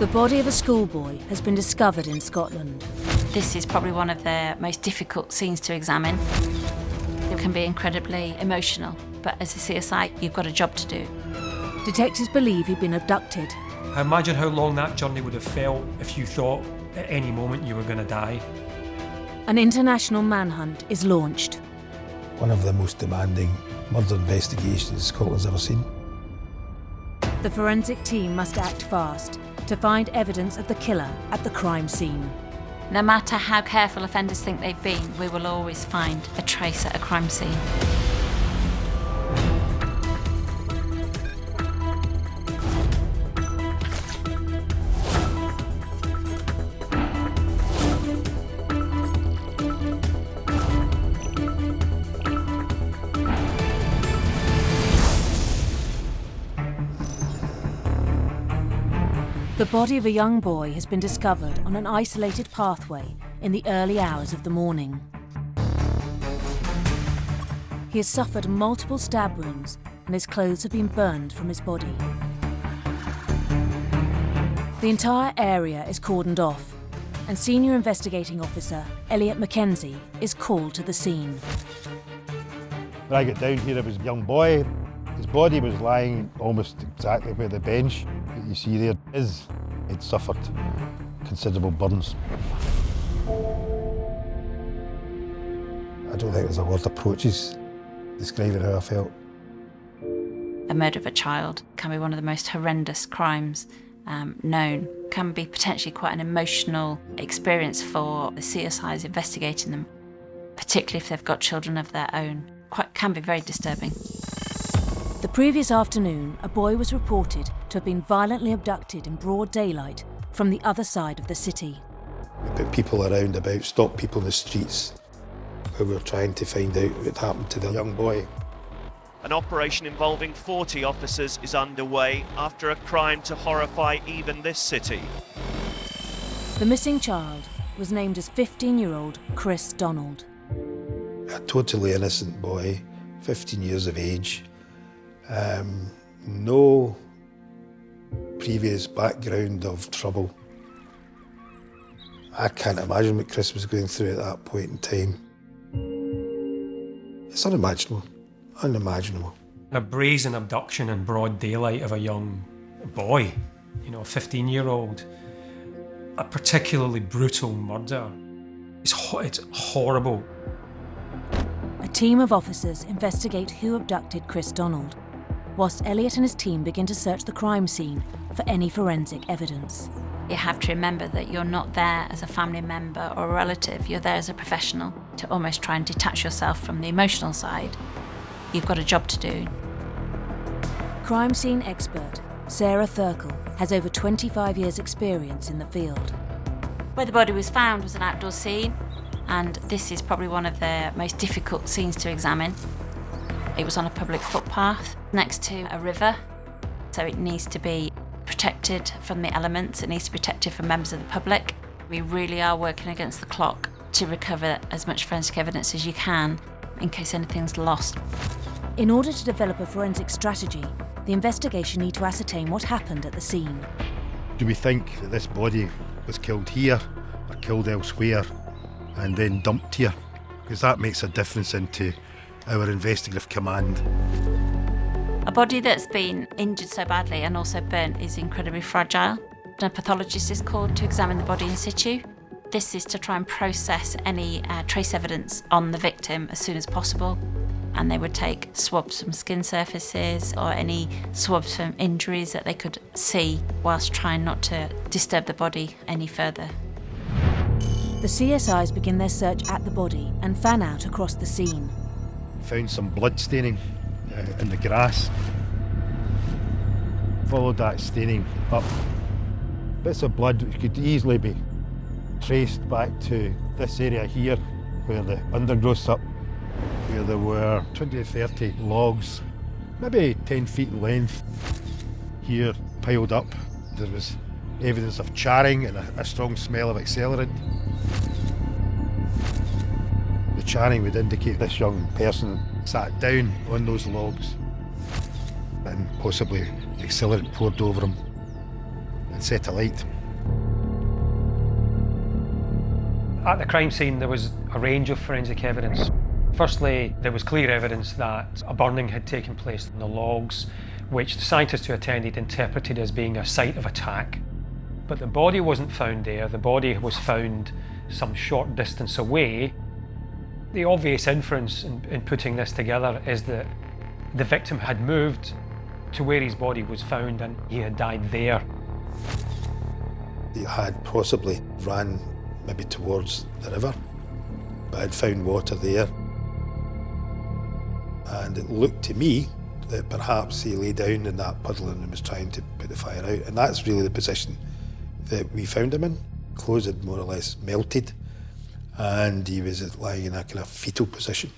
The body of a schoolboy has been discovered in Scotland. This is probably one of the most difficult scenes to examine. It can be incredibly emotional, but as a CSI, you've got a job to do. Detectives believe he'd been abducted. I imagine how long that journey would have felt if you thought at any moment you were going to die. An international manhunt is launched. One of the most demanding murder investigations Scotland's ever seen. The forensic team must act fast to find evidence of the killer at the crime scene. No matter how careful offenders think they've been, we will always find a trace at a crime scene. The body of a young boy has been discovered on an isolated pathway in the early hours of the morning. He has suffered multiple stab wounds and his clothes have been burned from his body. The entire area is cordoned off and Senior Investigating Officer Elliot Mackenzie is called to the scene. When I got down here, there was a young boy. His body was lying almost exactly where the bench that you see there is. He'd suffered considerable burns. I don't think there's a word approaches describing how I felt. A murder of a child can be one of the most horrendous crimes known. Can be potentially quite an emotional experience for the CSIs investigating them, particularly if they've got children of their own. Can be very disturbing. The previous afternoon, a boy was reported to have been violently abducted in broad daylight from the other side of the city. We put people around about, stopped people in the streets, who were trying to find out what happened to the young boy. An operation involving 40 officers is underway after a crime to horrify even this city. The missing child was named as 15-year-old Kriss Donald. A totally innocent boy, 15 years of age. No previous background of trouble. I can't imagine what Kriss was going through at that point in time. It's unimaginable, unimaginable. A brazen abduction in broad daylight of a young boy, a 15-year-old. A particularly brutal murder. It's horrible. A team of officers investigate who abducted Kriss Donald, whilst Elliot and his team begin to search the crime scene for any forensic evidence. You have to remember that you're not there as a family member or a relative, you're there as a professional to almost try and detach yourself from the emotional side. You've got a job to do. Crime scene expert Sarah Thurkel has over 25 years' experience in the field. Where the body was found was an outdoor scene, and this is probably one of the most difficult scenes to examine. It was on a public footpath next to a river, so it needs to be protected from the elements, it needs to be protected from members of the public. We really are working against the clock to recover as much forensic evidence as you can in case anything's lost. In order to develop a forensic strategy, the investigation need to ascertain what happened at the scene. Do we think that this body was killed here or killed elsewhere and then dumped here? Because that makes a difference into our investigative command. A body that's been injured so badly and also burnt is incredibly fragile. A pathologist is called to examine the body in situ. This is to try and process any trace evidence on the victim as soon as possible. And they would take swabs from skin surfaces or any swabs from injuries that they could see whilst trying not to disturb the body any further. The CSIs begin their search at the body and fan out across the scene. Found some blood staining in the grass. Followed that staining up. Bits of blood which could easily be traced back to this area here where the undergrowth's up, where there were 20 to 30 logs, maybe 10 feet in length, here piled up. There was evidence of charring and a strong smell of accelerant. The charring would indicate this young person sat down on those logs and possibly accelerant poured over him and set a light. At the crime scene, there was a range of forensic evidence. Firstly, there was clear evidence that a burning had taken place in the logs, which the scientists who attended interpreted as being a site of attack. But the body wasn't found there. The body was found some short distance away. The obvious inference in putting this together is that the victim had moved to where his body was found and he had died there. He had possibly ran maybe towards the river, but had found water there. And it looked to me that perhaps he lay down in that puddle and was trying to put the fire out. And that's really the position that we found him in. Clothes had more or less melted, and he was lying in a kind of fetal position.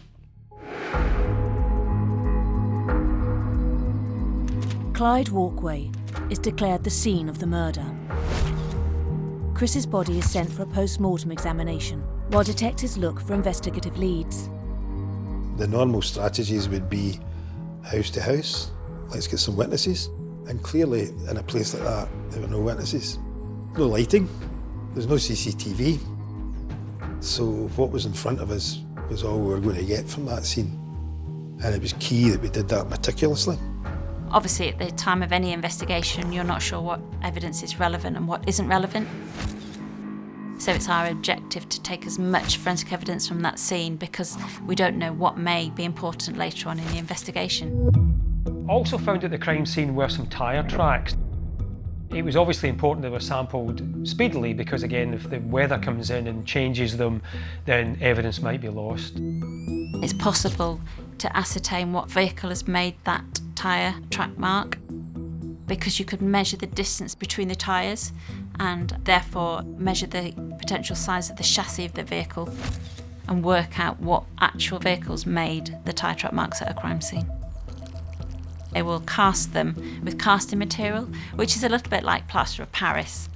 Clyde Walkway is declared the scene of the murder. Kriss's body is sent for a post-mortem examination, while detectives look for investigative leads. The normal strategies would be house to house, let's get some witnesses. And clearly, in a place like that, there were no witnesses. No lighting, there's no CCTV. So what was in front of us was all we were going to get from that scene. And it was key that we did that meticulously. Obviously, at the time of any investigation, you're not sure what evidence is relevant and what isn't relevant. So it's our objective to take as much forensic evidence from that scene because we don't know what may be important later on in the investigation. Also found at the crime scene were some tyre tracks. It was obviously important they were sampled speedily because, again, if the weather comes in and changes them, then evidence might be lost. It's possible to ascertain what vehicle has made that tyre track mark because you could measure the distance between the tyres and therefore measure the potential size of the chassis of the vehicle and work out what actual vehicles made the tyre track marks at a crime scene. They will cast them with casting material, which is a little bit like plaster of Paris.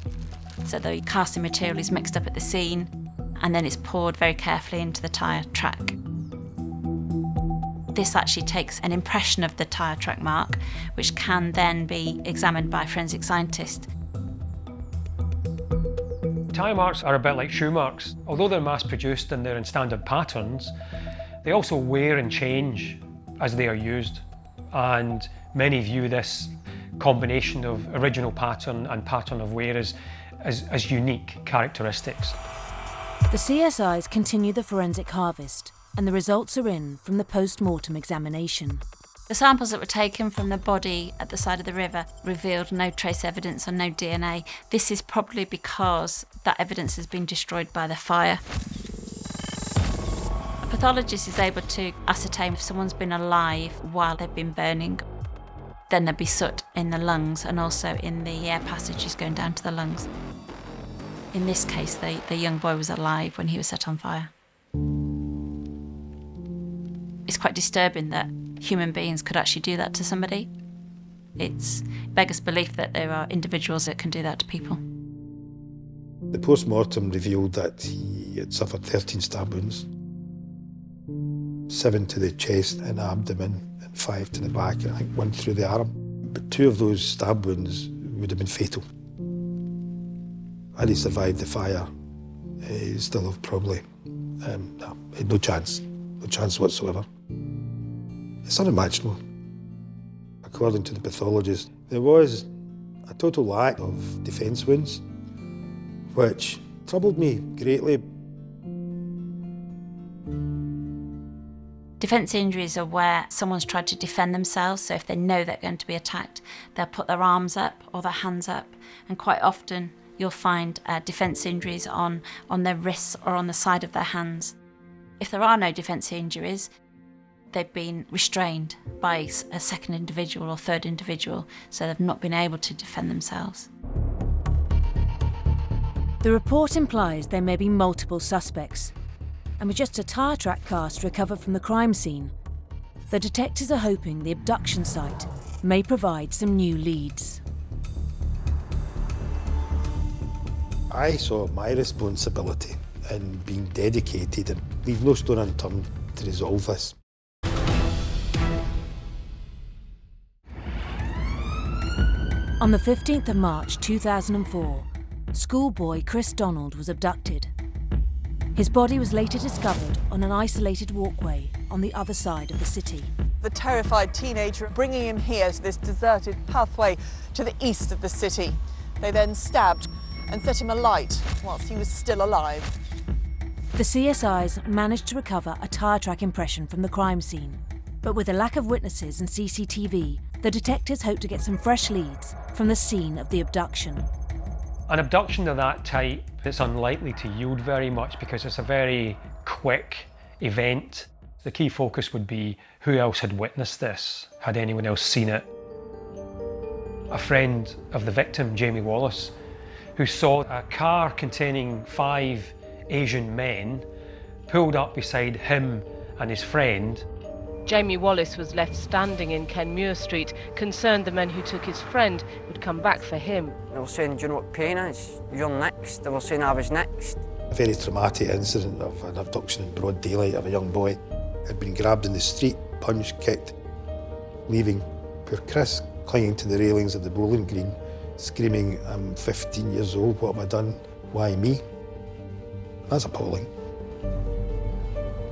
So the casting material is mixed up at the scene and then it's poured very carefully into the tyre track. This actually takes an impression of the tyre track mark, which can then be examined by a forensic scientist. Tyre marks are a bit like shoe marks. Although they're mass-produced and they're in standard patterns, they also wear and change as they are used. And many view this combination of original pattern and pattern of wear as unique characteristics. The CSIs continue the forensic harvest, and the results are in from the post-mortem examination. The samples that were taken from the body at the side of the river revealed no trace evidence and no DNA. This is probably because that evidence has been destroyed by the fire. A pathologist is able to ascertain if someone's been alive while they've been burning. Then there'd be soot in the lungs and also in the air passages going down to the lungs. In this case, the young boy was alive when he was set on fire. It's quite disturbing that human beings could actually do that to somebody. It beggars belief that there are individuals that can do that to people. The post-mortem revealed that he had suffered 13 stab wounds, 7 to the chest and abdomen, and 5 to the back, and I think 1 through the arm. But 2 of those stab wounds would have been fatal. Had he survived the fire, he still have probably had no chance whatsoever. It's unimaginable. According to the pathologist, there was a total lack of defence wounds, which troubled me greatly. Defence injuries are where someone's tried to defend themselves, so if they know they're going to be attacked, they'll put their arms up or their hands up, and quite often you'll find defence injuries on their wrists or on the side of their hands. If there are no defence injuries, they've been restrained by a second individual or third individual, so they've not been able to defend themselves. The report implies there may be multiple suspects, and with just a tyre track cast recovered from the crime scene, the detectives are hoping the abduction site may provide some new leads. I saw my responsibility in being dedicated and leave no stone unturned to resolve this. On the 15th of March 2004, schoolboy Kriss Donald was abducted. His body was later discovered on an isolated walkway on the other side of the city. The terrified teenager bringing him here to this deserted pathway to the east of the city. They then stabbed and set him alight whilst he was still alive. The CSIs managed to recover a tyre track impression from the crime scene, but with a lack of witnesses and CCTV, the detectives hope to get some fresh leads from the scene of the abduction. An abduction of that type, it's unlikely to yield very much because it's a very quick event. The key focus would be who else had witnessed this, had anyone else seen it. A friend of the victim, Jamie Wallace, who saw a car containing 5 Asian men pulled up beside him and his friend. Jamie Wallace was left standing in Kenmure Street, concerned the men who took his friend would come back for him. They were saying, do you know what pain is? You're next. They were saying I was next. A very traumatic incident of an abduction in broad daylight of a young boy. Had been grabbed in the street, punched, kicked, leaving poor Kriss clinging to the railings of the bowling green, screaming, I'm 15 years old, what have I done? Why me? That's appalling.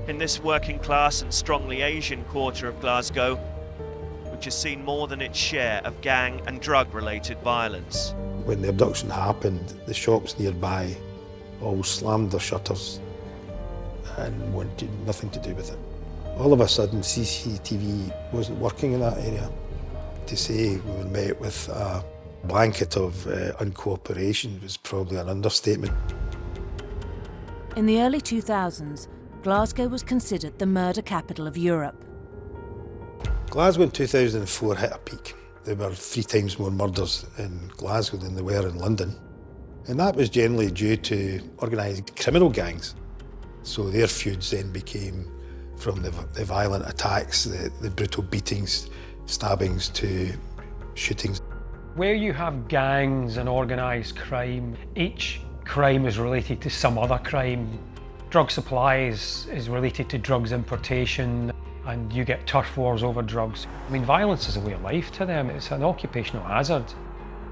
In this working class and strongly Asian quarter of Glasgow, which has seen more than its share of gang and drug-related violence. When the abduction happened, the shops nearby all slammed their shutters and wanted nothing to do with it. All of a sudden, CCTV wasn't working in that area. To say we were met with a blanket of uncooperation was probably an understatement. In the early 2000s, Glasgow was considered the murder capital of Europe. Glasgow in 2004 hit a peak. There were 3 times more murders in Glasgow than there were in London. And that was generally due to organised criminal gangs. So their feuds then became from the violent attacks, the brutal beatings, stabbings to shootings. Where you have gangs and organised crime, each crime is related to some other crime. Drug supply is related to drugs importation, and you get turf wars over drugs. I mean, violence is a way of life to them. It's an occupational hazard.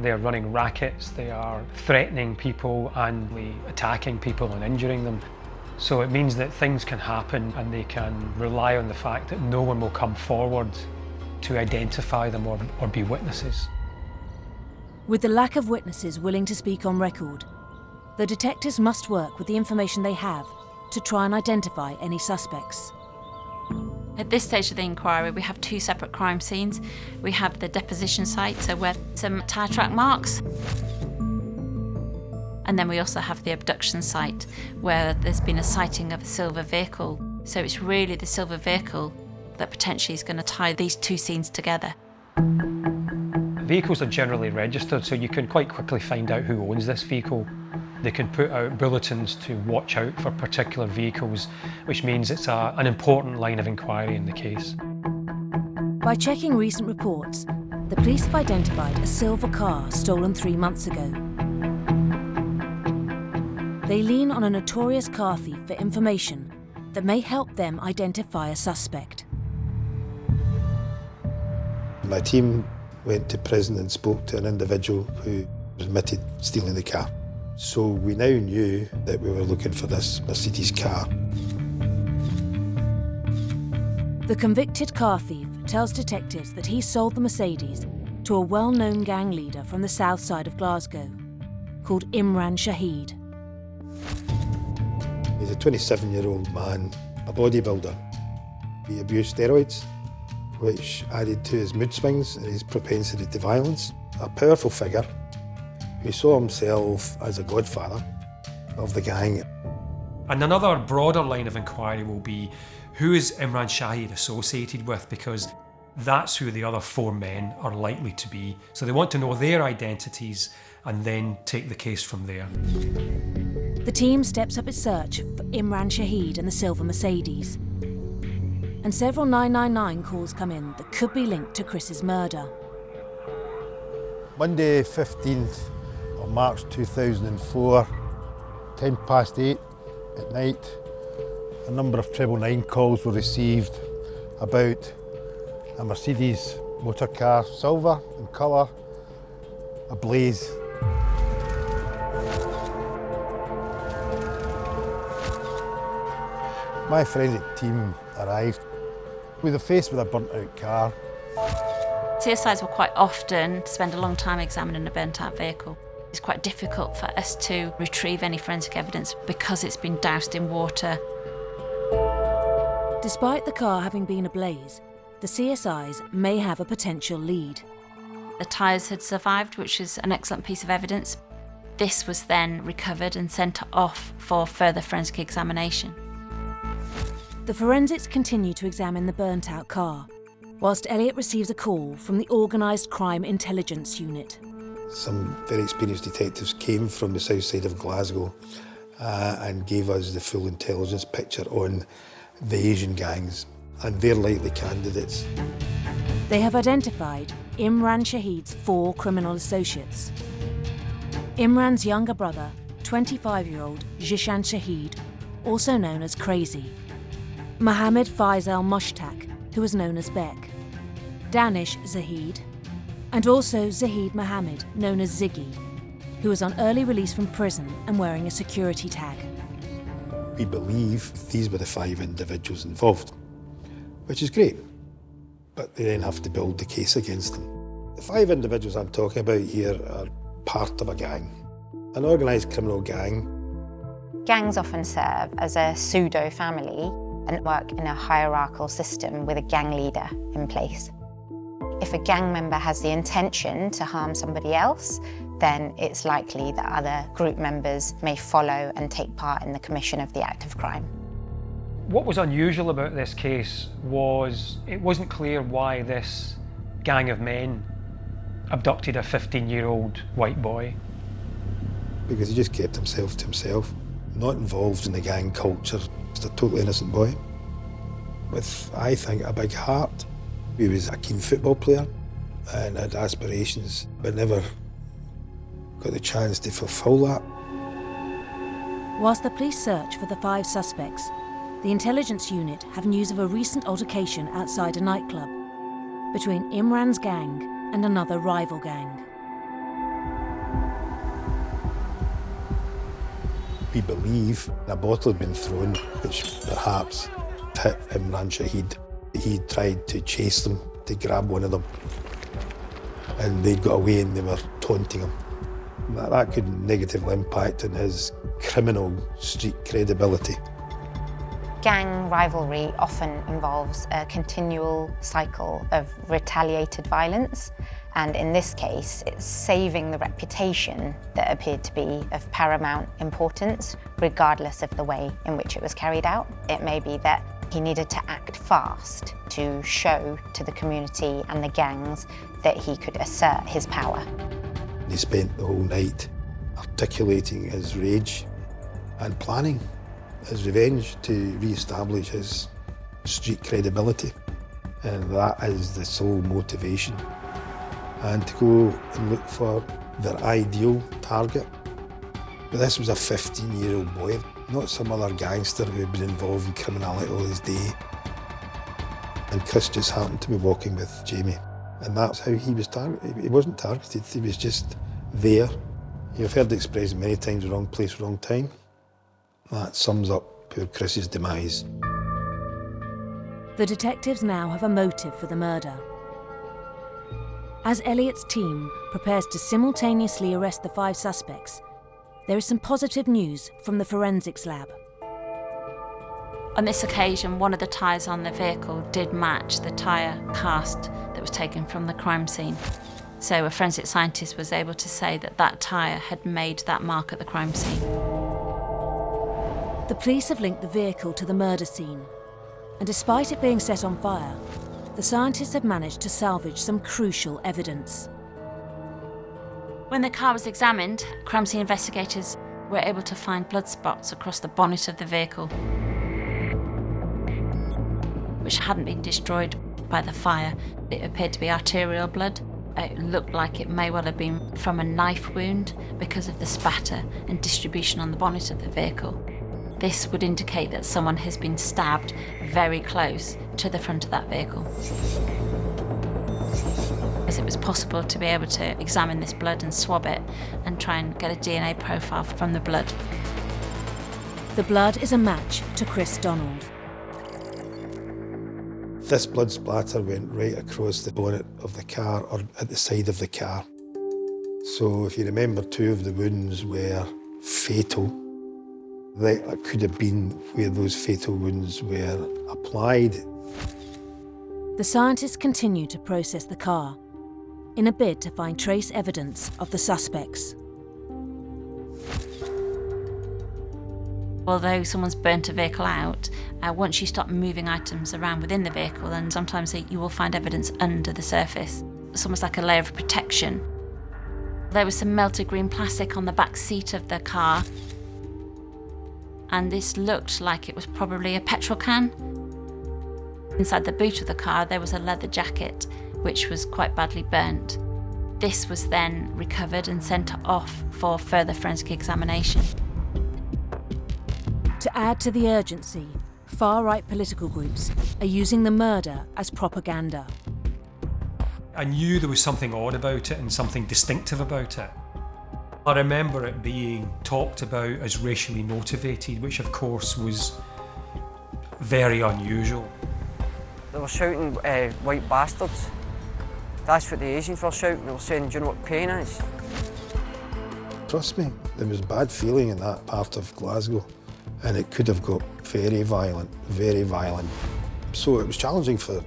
They're running rackets, they are threatening people and attacking people and injuring them. So it means that things can happen and they can rely on the fact that no one will come forward to identify them or be witnesses. With the lack of witnesses willing to speak on record, the detectives must work with the information they have to try and identify any suspects. At this stage of the inquiry, we have 2 separate crime scenes. We have the deposition site, so where some tyre track marks. And then we also have the abduction site, where there's been a sighting of a silver vehicle. So it's really the silver vehicle that potentially is going to tie these 2 scenes together. Vehicles are generally registered, so you can quite quickly find out who owns this vehicle. They can put out bulletins to watch out for particular vehicles, which means it's an important line of inquiry in the case. By checking recent reports, the police have identified a silver car stolen 3 months ago. They lean on a notorious car thief for information that may help them identify a suspect. My team went to prison and spoke to an individual who admitted stealing the car. So we now knew that we were looking for this Mercedes car. The convicted car thief tells detectives that he sold the Mercedes to a well-known gang leader from the south side of Glasgow, called Imran Shahid. He's a 27-year-old man, a bodybuilder. He abused steroids, which added to his mood swings and his propensity to violence. A powerful figure who saw himself as a godfather of the gang. And another broader line of inquiry will be, who is Imran Shahid associated with? Because that's who the other 4 men are likely to be. So they want to know their identities and then take the case from there. The team steps up its search for Imran Shahid and the silver Mercedes. And several 999 calls come in that could be linked to Kriss's murder. Monday 15th of March 2004, 8:10 at night, a number of 999 calls were received about a Mercedes motor car, silver in colour, ablaze. My forensic team arrived. We were faced with a burnt-out car. CSIs will quite often spend a long time examining a burnt-out vehicle. It's quite difficult for us to retrieve any forensic evidence because it's been doused in water. Despite the car having been ablaze, the CSIs may have a potential lead. The tyres had survived, which is an excellent piece of evidence. This was then recovered and sent off for further forensic examination. The forensics continue to examine the burnt-out car, whilst Elliot receives a call from the Organised Crime Intelligence Unit. Some very experienced detectives came from the south side of Glasgow and gave us the full intelligence picture on the Asian gangs and their likely candidates. They have identified Imran Shahid's 4 criminal associates. Imran's younger brother, 25-year-old Jishan Shahid, also known as Crazy. Mohammed Faisal Mushtaq, who was known as Beck. Danish Zahid, and also Zahid Mohammed, known as Ziggy, who was on early release from prison and wearing a security tag. We believe these were the 5 individuals involved, which is great, but they then have to build the case against them. The 5 individuals I'm talking about here are part of a gang, an organised criminal gang. Gangs often serve as a pseudo-family and work in a hierarchical system with a gang leader in place. If a gang member has the intention to harm somebody else, then it's likely that other group members may follow and take part in the commission of the act of crime. What was unusual about this case was it wasn't clear why this gang of men abducted a 15-year-old white boy. Because he just kept himself to himself, not involved in the gang culture. Just a totally innocent boy with, I think, a big heart. He was a keen football player and had aspirations, but never got the chance to fulfil that. Whilst the police search for the 5 suspects, the intelligence unit have news of a recent altercation outside a nightclub between Imran's gang and another rival gang. We believe a bottle had been thrown, which perhaps hit Imran Shahid. He tried to chase them, to grab one of them, and they got away and they were taunting him. That could negatively impact on his criminal street credibility. Gang rivalry often involves a continual cycle of retaliated violence, and in this case, it's saving the reputation that appeared to be of paramount importance, regardless of the way in which it was carried out. It may be that he needed to act fast to show to the community and the gangs that he could assert his power. He spent the whole night articulating his rage and planning his revenge to re-establish his street credibility. And that is the sole motivation. And to go and look for their ideal target. But this was a 15-year-old boy, not some other gangster who had been involved in criminality all his day. And Kriss just happened to be walking with Jamie. And that's how he was targeted. He wasn't targeted, he was just there. You've heard the expression many times, wrong place, wrong time. That sums up poor Kriss's demise. The detectives now have a motive for the murder. As Elliot's team prepares to simultaneously arrest the 5 suspects, there is some positive news from the forensics lab. On this occasion, one of the tyres on the vehicle did match the tyre cast that was taken from the crime scene. So a forensic scientist was able to say that that tyre had made that mark at the crime scene. The police have linked the vehicle to the murder scene, and despite it being set on fire, the scientists have managed to salvage some crucial evidence. When the car was examined, crime scene investigators were able to find blood spots across the bonnet of the vehicle, which hadn't been destroyed by the fire. It appeared to be arterial blood. It looked like it may well have been from a knife wound because of the spatter and distribution on the bonnet of the vehicle. This would indicate that someone has been stabbed very close to the front of that vehicle. A it was possible to be able to examine this blood and swab it and try and get a DNA profile from the blood. The blood is a match to Kriss Donald. This blood splatter went right across the bonnet of the car, or at the side of the car. So if you remember, 2 of the wounds were fatal. That could have been where those fatal wounds were applied. The scientists continue to process the car in a bid to find trace evidence of the suspects. Although someone's burnt a vehicle out, once you start moving items around within the vehicle, then sometimes you will find evidence under the surface. It's almost like a layer of protection. There was some melted green plastic on the back seat of the car, and this looked like it was probably a petrol can. Inside the boot of the car there was a leather jacket which was quite badly burnt. This was then recovered and sent off for further forensic examination. To add to the urgency, far-right political groups are using the murder as propaganda. I knew there was something odd about it and something distinctive about it. I remember it being talked about as racially motivated, which of course was very unusual. They were shouting, white bastards. That's what the Asians were shouting. They were saying, do you know what pain is? Trust me, there was bad feeling in that part of Glasgow, and it could have got very violent, very violent. So it was challenging for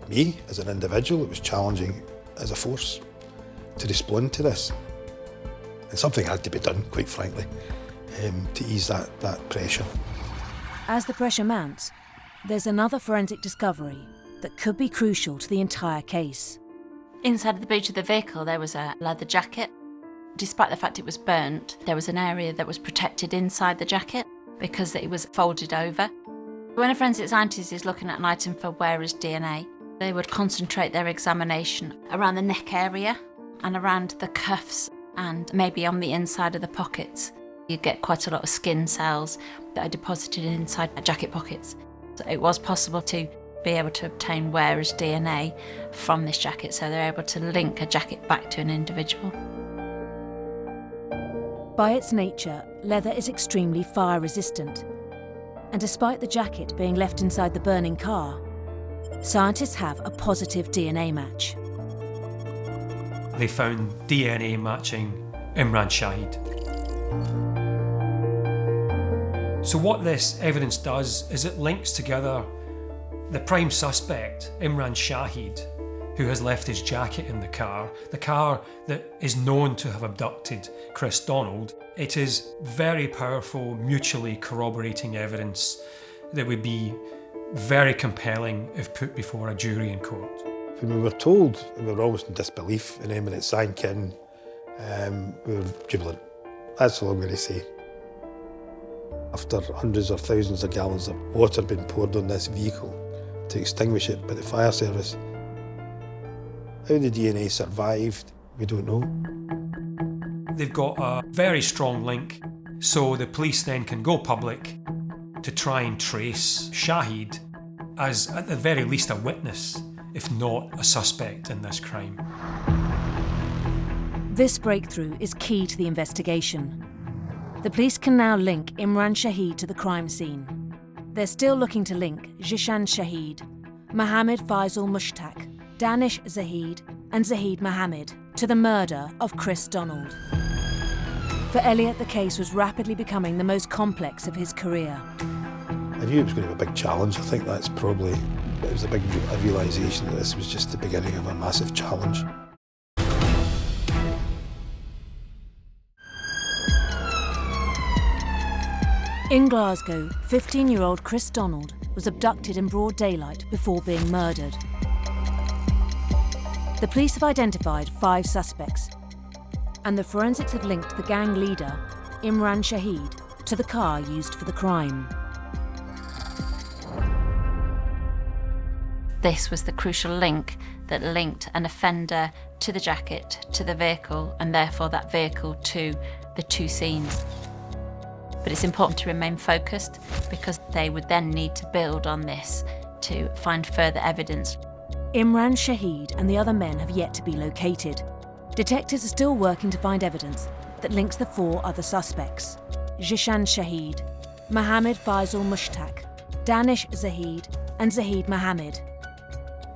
me as an individual, it was challenging as a force to respond to this. And something had to be done, quite frankly, to ease that pressure. As the pressure mounts, there's another forensic discovery that could be crucial to the entire case. Inside the boot of the vehicle there was a leather jacket. Despite the fact it was burnt, there was an area that was protected inside the jacket because it was folded over. When a forensic scientist is looking at an item for wearer's DNA, they would concentrate their examination around the neck area and around the cuffs and maybe on the inside of the pockets. You get quite a lot of skin cells that are deposited inside jacket pockets. So it was possible to be able to obtain wearer's DNA from this jacket, so they're able to link a jacket back to an individual. By its nature, leather is extremely fire resistant. And despite the jacket being left inside the burning car, scientists have a positive DNA match. They found DNA matching Imran Shahid. So what this evidence does is it links together the prime suspect, Imran Shahid, who has left his jacket in the car that is known to have abducted Kriss Donald. It is very powerful, mutually corroborating evidence that would be very compelling if put before a jury in court. When we were told, we were almost in disbelief, and then when it sank in, we were jubilant. That's all I'm going to say. After hundreds or thousands of gallons of water being poured on this vehicle to extinguish it by the fire service, how the DNA survived, we don't know. They've got a very strong link, so the police then can go public to try and trace Shahid as, at the very least, a witness, if not a suspect in this crime. This breakthrough is key to the investigation. The police can now link Imran Shahid to the crime scene. They're still looking to link Jishan Shahid, Mohammed Faisal Mushtaq, Danish Zahid and Zahid Mohammed to the murder of Kriss Donald. For Elliot, the case was rapidly becoming the most complex of his career. I knew it was going to be a big challenge. I think that's probably, it was a big realisation that this was just the beginning of a massive challenge. In Glasgow, 15-year-old Kriss Donald was abducted in broad daylight before being murdered. The police have identified 5 suspects, and the forensics have linked the gang leader, Imran Shahid, to the car used for the crime. This was the crucial link that linked an offender to the jacket, to the vehicle, and therefore that vehicle to the 2 scenes. But it's important to remain focused because they would then need to build on this to find further evidence. Imran Shahid and the other men have yet to be located. Detectives are still working to find evidence that links the 4 other suspects: Jishan Shahid, Mohammed Faisal Mushtaq, Danish Zahid, and Zahid Mohammed.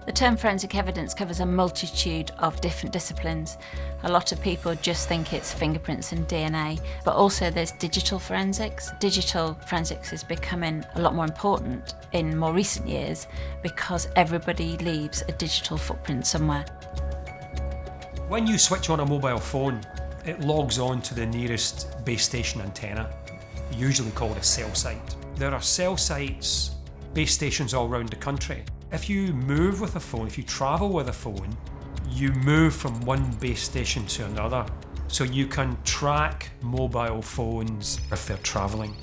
The term forensic evidence covers a multitude of different disciplines. A lot of people just think it's fingerprints and DNA, but also there's digital forensics. Digital forensics is becoming a lot more important in more recent years because everybody leaves a digital footprint somewhere. When you switch on a mobile phone, it logs on to the nearest base station antenna, usually called a cell site. There are cell sites, base stations all around the country. If you move with a phone, if you travel with a phone, you move from one base station to another. So you can track mobile phones if they're travelling.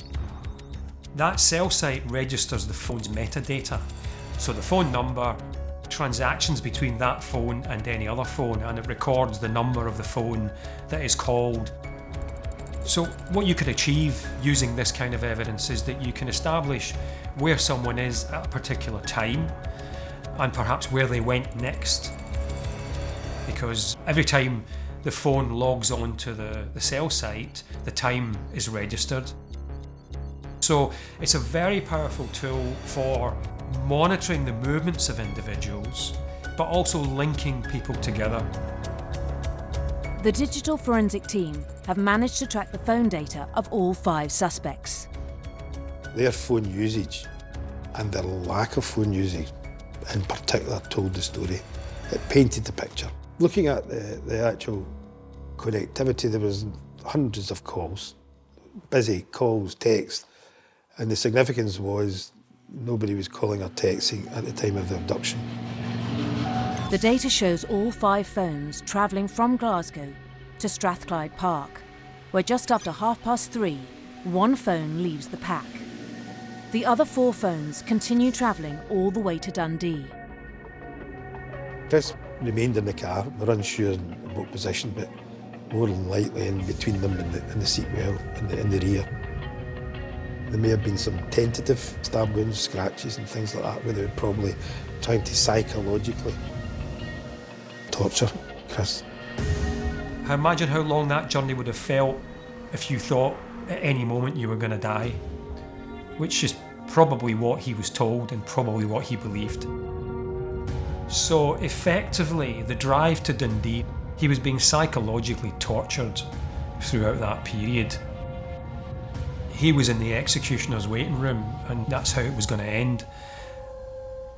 That cell site registers the phone's metadata. So the phone number, transactions between that phone and any other phone, and it records the number of the phone that is called. So what you could achieve using this kind of evidence is that you can establish where someone is at a particular time and perhaps where they went next. Because every time the phone logs on to the cell site, the time is registered. So it's a very powerful tool for monitoring the movements of individuals, but also linking people together. The digital forensic team have managed to track the phone data of all 5 suspects. Their phone usage and their lack of phone usage in particular told the story. It painted the picture. Looking at the actual connectivity, there was hundreds of calls, busy calls, texts, and the significance was nobody was calling or texting at the time of the abduction. The data shows all 5 phones travelling from Glasgow to Strathclyde Park, where just after 3:30, one phone leaves the pack. The other 4 phones continue travelling all the way to Dundee. Kriss remained in the car. We're unsure in what position, but more than likely in between them and the seat well in the rear. There may have been some tentative stab wounds, scratches and things like that, where they were probably trying to psychologically torture Kriss. I imagine how long that journey would have felt if you thought at any moment you were going to die, which is probably what he was told and probably what he believed. So effectively, the drive to Dundee, he was being psychologically tortured throughout that period. He was in the executioner's waiting room, and that's how it was going to end.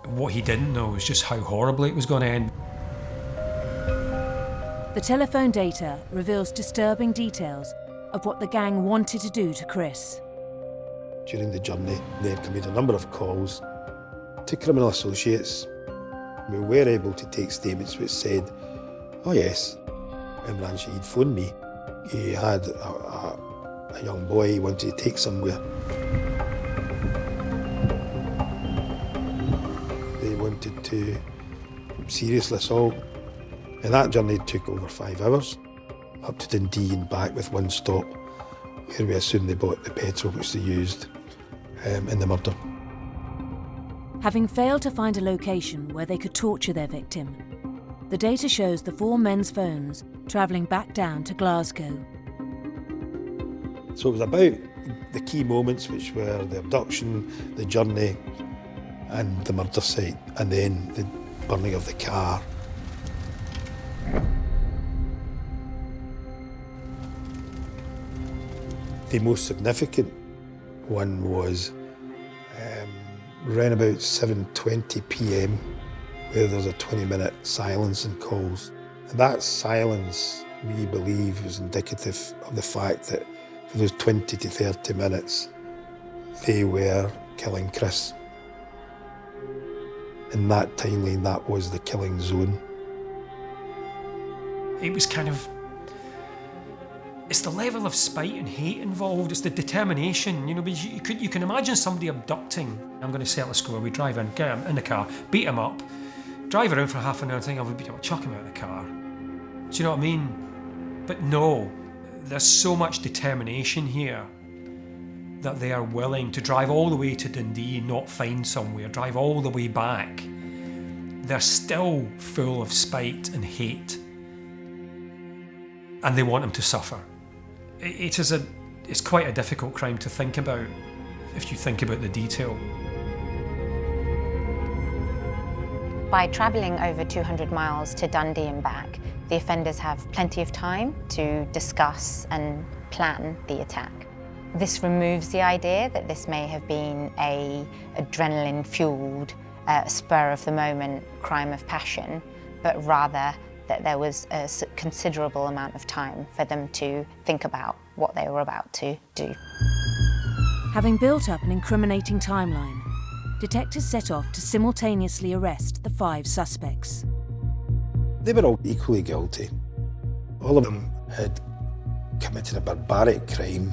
What he didn't know was just how horribly it was going to end. The telephone data reveals disturbing details of what the gang wanted to do to Kriss. During the journey, they had made a number of calls to criminal associates. We were able to take statements which said, oh yes, Imran Shahid phoned me. He had a young boy he wanted to take somewhere. They wanted to seriously assault. And that journey took over 5 hours, up to Dundee and back with one stop, where we assume they bought the petrol which they used in the murder. Having failed to find a location where they could torture their victim, the data shows the 4 men's phones travelling back down to Glasgow. So it was about the key moments, which were the abduction, the journey, and the murder site, and then the burning of the car. The most significant one was around about 7:20 p.m, where there's a 20-minute silence in calls. And that silence, we believe, was indicative of the fact that for those 20 to 30 minutes, they were killing Kriss. In that timeline, that was the killing zone. It was kind of, it's the level of spite and hate involved, it's the determination, you know, because you can imagine somebody abducting. I'm going to settle a score, we drive in, get him in the car, beat him up, drive around for half an hour and think, I'll beat him up, chuck him out of the car. Do you know what I mean? But no, there's so much determination here that they are willing to drive all the way to Dundee and not find somewhere, drive all the way back they're still full of spite and hate. And they want him to suffer. It's quite a difficult crime to think about if you think about the detail. By travelling over 200 miles to Dundee and back, the offenders have plenty of time to discuss and plan the attack. This removes the idea that this may have been an adrenaline-fuelled, spur-of-the-moment crime of passion, but rather that there was a considerable amount of time for them to think about what they were about to do. Having built up an incriminating timeline, detectives set off to simultaneously arrest the 5 suspects. They were all equally guilty. All of them had committed a barbaric crime.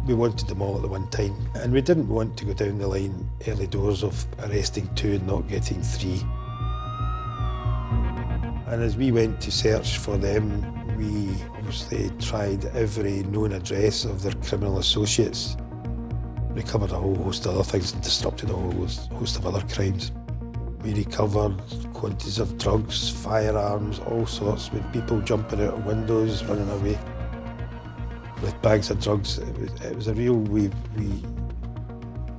We wanted them all at the one time, and we didn't want to go down the line early doors of arresting 2 and not getting 3. And as we went to search for them, we obviously tried every known address of their criminal associates, recovered a whole host of other things and disrupted a whole host of other crimes. We recovered quantities of drugs, firearms, all sorts, with people jumping out of windows, running away with bags of drugs. It was a real, we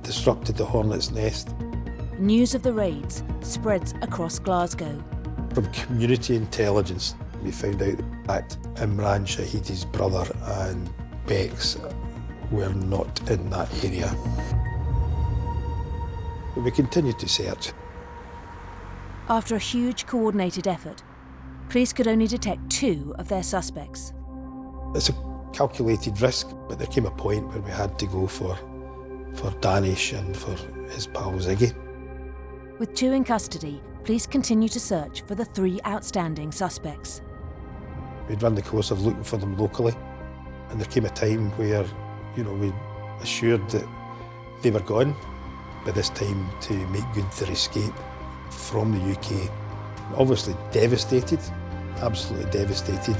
disrupted the hornet's nest. News of the raids spreads across Glasgow. From community intelligence, we found out that Imran Shahidi's brother and Bex were not in that area. But we continued to search. After a huge coordinated effort, police could only detect 2 of their suspects. It's a calculated risk, but there came a point where we had to go for Danish and for his pal Ziggy. With 2 in custody, police continue to search for the 3 outstanding suspects. We'd run the course of looking for them locally, and there came a time where, we assured that they were gone by this time to make good their escape from the UK. Obviously devastated, absolutely devastated.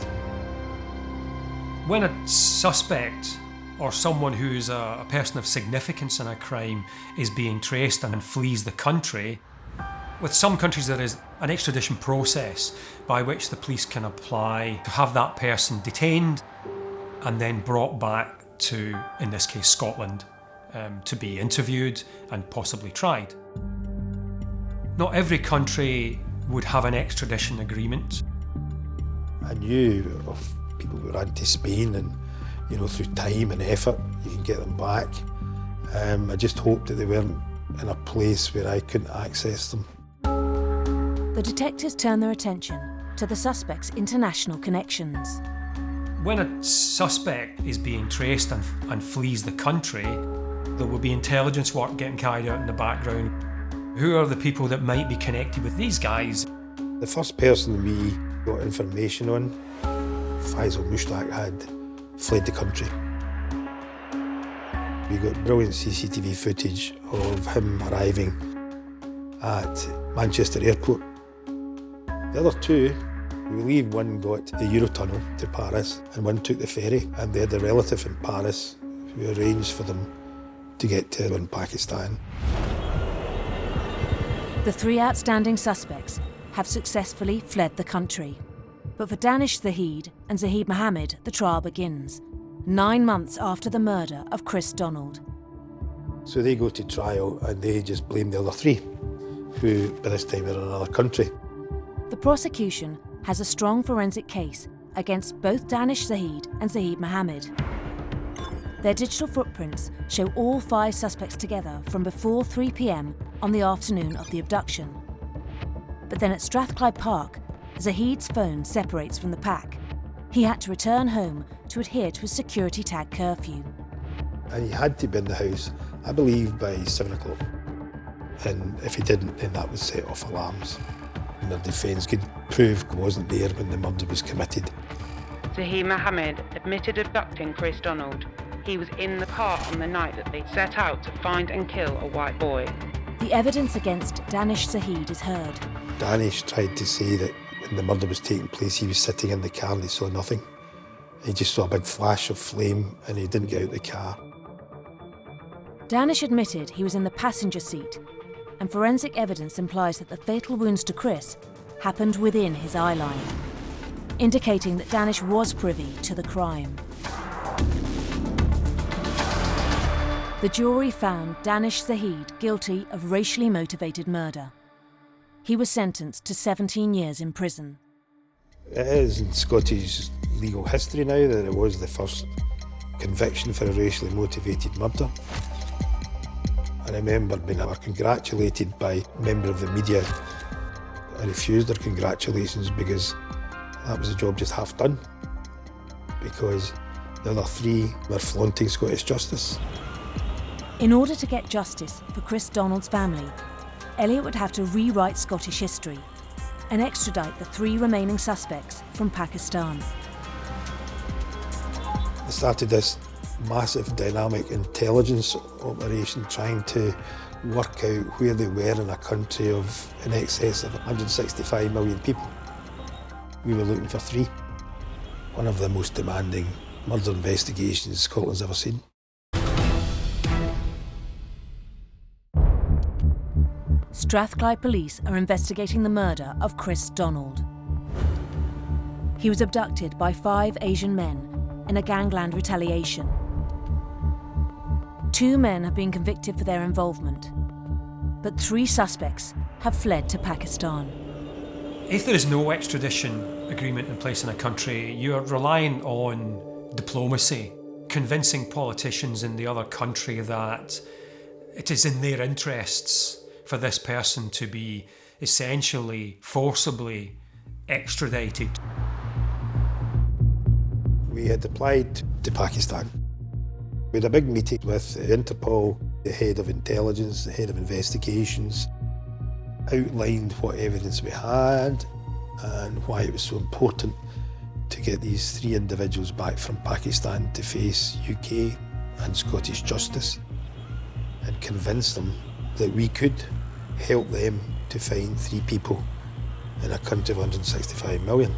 When a suspect or someone who's a person of significance in a crime is being traced and flees the country, with some countries there is an extradition process by which the police can apply to have that person detained and then brought back to, in this case, Scotland, to be interviewed and possibly tried. Not every country would have an extradition agreement. I knew of people who ran to Spain and, through time and effort, you can get them back. I just hoped that they weren't in a place where I couldn't access them. The detectives turn their attention to the suspect's international connections. When a suspect is being traced and flees the country, there will be intelligence work getting carried out in the background. Who are the people that might be connected with these guys? The first person we got information on, Faisal Mushtaq, had fled the country. We got brilliant CCTV footage of him arriving at Manchester Airport. The other 2, we believe one got the Eurotunnel to Paris and one took the ferry, and they had a relative in Paris who arranged for them to get to in Pakistan. The 3 outstanding suspects have successfully fled the country. But for Danish Zahid and Zahid Mohammed, the trial begins, 9 months after the murder of Kriss Donald. So they go to trial and they just blame the other 3, who by this time are in another country. The prosecution has a strong forensic case against both Danish Zahid and Zahid Mohammed. Their digital footprints show all 5 suspects together from before 3 p.m. on the afternoon of the abduction. But then at Strathclyde Park, Zahid's phone separates from the pack. He had to return home to adhere to his security tag curfew. And he had to be in the house, I believe, by 7 o'clock. And if he didn't, then that would set off alarms. And their defence could prove he wasn't there when the murder was committed. Zahid Mohammed admitted abducting Kriss Donald. He was in the car on the night that they set out to find and kill a white boy. The evidence against Danish Zahid is heard. Danish tried to say that when the murder was taking place, he was sitting in the car and he saw nothing. He just saw a big flash of flame and he didn't get out of the car. Danish admitted he was in the passenger seat, and forensic evidence implies that the fatal wounds to Kriss happened within his eye line, indicating that Danish was privy to the crime. The jury found Danish Zahid guilty of racially motivated murder. He was sentenced to 17 years in prison. It is in Scottish legal history now that it was the first conviction for a racially motivated murder. I remember being congratulated by a member of the media. I refused their congratulations because that was the job just half done, because the other three were flaunting Scottish justice. In order to get justice for Kriss Donald's family, Elliot would have to rewrite Scottish history and extradite the 3 remaining suspects from Pakistan. They started this massive dynamic intelligence operation trying to work out where they were in a country of in excess of 165 million people. We were looking for 3. One of the most demanding murder investigations Scotland's ever seen. Strathclyde police are investigating the murder of Kriss Donald. He was abducted by 5 Asian men in a gangland retaliation. 2 men have been convicted for their involvement, but 3 suspects have fled to Pakistan. If there is no extradition agreement in place in a country, you're relying on diplomacy, convincing politicians in the other country that it is in their interests for this person to be essentially forcibly extradited. We had applied to Pakistan. We had a big meeting with Interpol, the head of intelligence, the head of investigations, outlined what evidence we had and why it was so important to get these 3 individuals back from Pakistan to face UK and Scottish justice, and convince them that we could help them to find 3 people in a country of 165 million.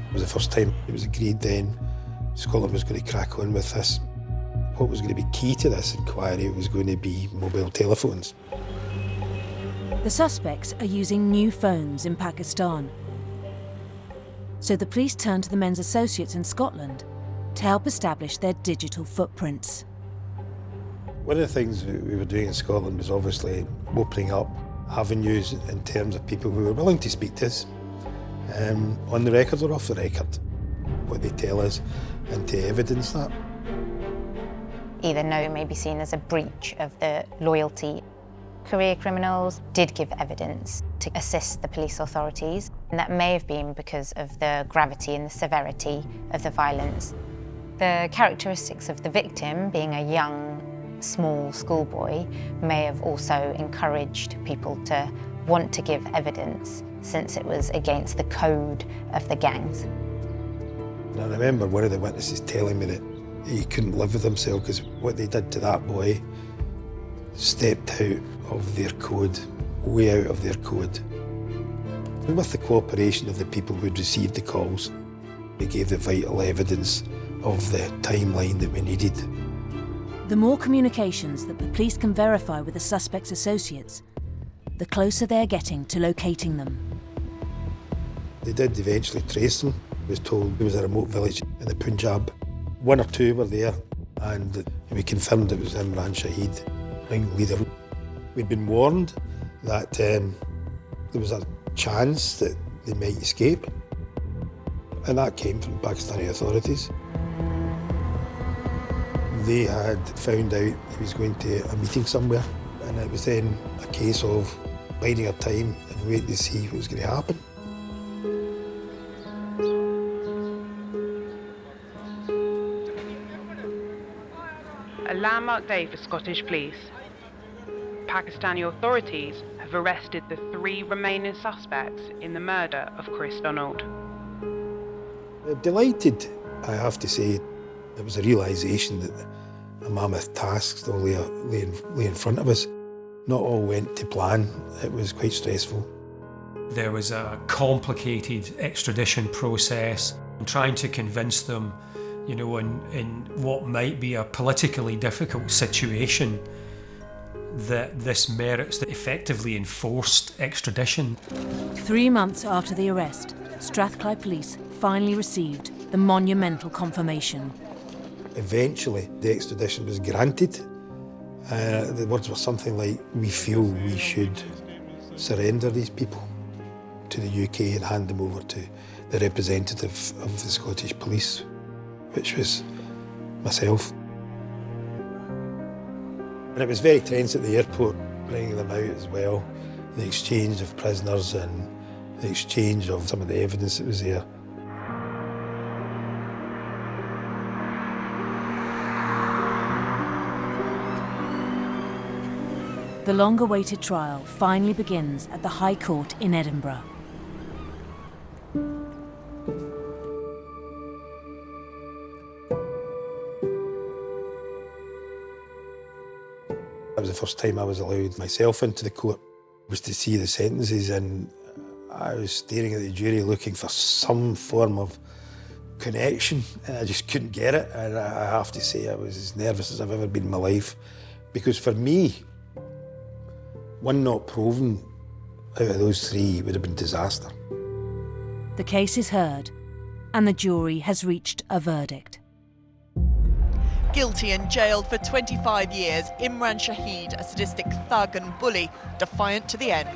It was the first time it was agreed then Scotland was going to crack on with this. What was going to be key to this inquiry was going to be mobile telephones. The suspects are using new phones in Pakistan. So the police turned to the men's associates in Scotland to help establish their digital footprints. One of the things we were doing in Scotland was obviously opening up avenues in terms of people who were willing to speak to us, on the record or off the record, what they tell us, and to evidence that. Either no may be seen as a breach of the loyalty. Career criminals did give evidence to assist the police authorities, and that may have been because of the gravity and the severity of the violence. The characteristics of the victim, being a young, small schoolboy, may have also encouraged people to want to give evidence, since it was against the code of the gangs. And I remember one of the witnesses telling me that he couldn't live with himself because what they did to that boy stepped out of their code, way out of their code. And with the cooperation of the people who'd received the calls, they gave the vital evidence of the timeline that we needed. The more communications that the police can verify with the suspect's associates, the closer they're getting to locating them. They did eventually trace them. I was told it was a remote village in the Punjab. 1 or 2 were there, and we confirmed it was Imran Shahid, ringleader. We'd been warned that there was a chance that they might escape, and that came from Pakistani authorities. They had found out he was going to a meeting somewhere, and it was then a case of biding our time and waiting to see what was going to happen. A landmark day for Scottish police. Pakistani authorities have arrested the 3 remaining suspects in the murder of Kriss Donald. Delighted, I have to say. There was a realisation that a mammoth task still lay in front of us. Not all went to plan. It was quite stressful. There was a complicated extradition process, and trying to convince them, in what might be a politically difficult situation, that this merits the effectively enforced extradition. 3 months after the arrest, Strathclyde Police finally received the monumental confirmation. Eventually, the extradition was granted. The words were something like, "We feel we should surrender these people to the UK and hand them over to the representative of the Scottish Police," which was myself. And it was very tense at the airport, bringing them out as well. The exchange of prisoners and the exchange of some of the evidence that was there. The long-awaited trial finally begins at the High Court in Edinburgh. That was the first time I was allowed myself into the court, was to see the sentences, and I was staring at the jury looking for some form of connection, and I just couldn't get it. And I have to say I was as nervous as I've ever been in my life, because for me, one not proven out of those 3 would have been disaster. The case is heard, and the jury has reached a verdict. Guilty and jailed for 25 years, Imran Shahid, a sadistic thug and bully, defiant to the end.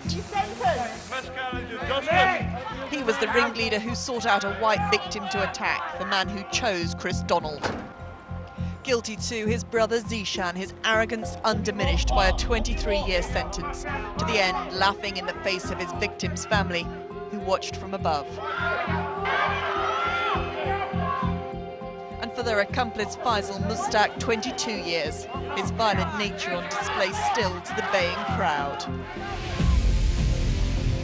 He was the ringleader who sought out a white victim to attack, the man who chose Kriss Donald. Guilty too, his brother Zishan, his arrogance undiminished by a 23-year sentence, to the end laughing in the face of his victim's family, who watched from above. And for their accomplice Faisal Mustak, 22 years, his violent nature on display still to the baying crowd.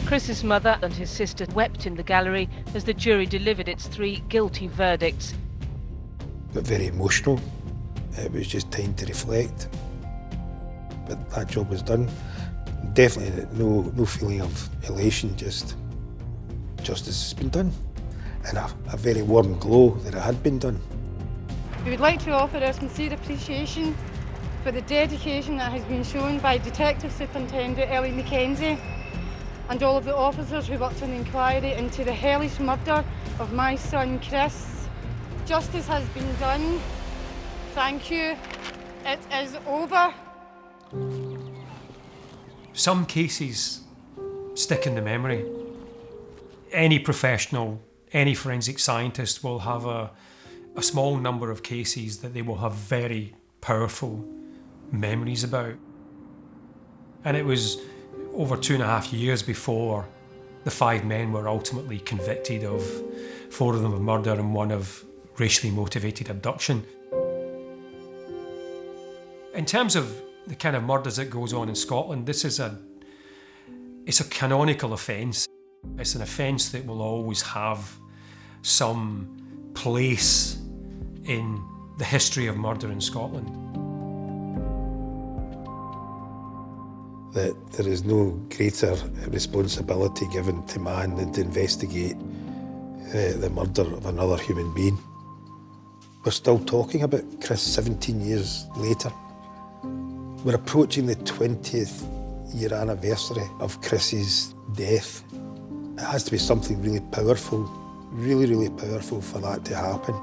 Kriss's mother and his sister wept in the gallery as the jury delivered its 3 guilty verdicts. Got very emotional. It was just time to reflect. But that job was done. Definitely no feeling of elation, just justice has been done. And a very warm glow that it had been done. We would like to offer our sincere appreciation for the dedication that has been shown by Detective Superintendent Ellie Mackenzie and all of the officers who worked on the inquiry into the hellish murder of my son Kriss. Justice has been done. Thank you. It is over. Some cases stick in the memory. Any professional, any forensic scientist will have a small number of cases that they will have very powerful memories about. And it was over 2.5 years before the 5 men were ultimately convicted of 4 of them of murder and 1 of racially motivated abduction. In terms of the kind of murders that goes on in Scotland, this is it's a canonical offence. It's an offence that will always have some place in the history of murder in Scotland. That there is no greater responsibility given to man than to investigate the murder of another human being. We're still talking about Kriss 17 years later. We're approaching the 20th year anniversary of Kriss's death. It has to be something really powerful, really, really powerful for that to happen.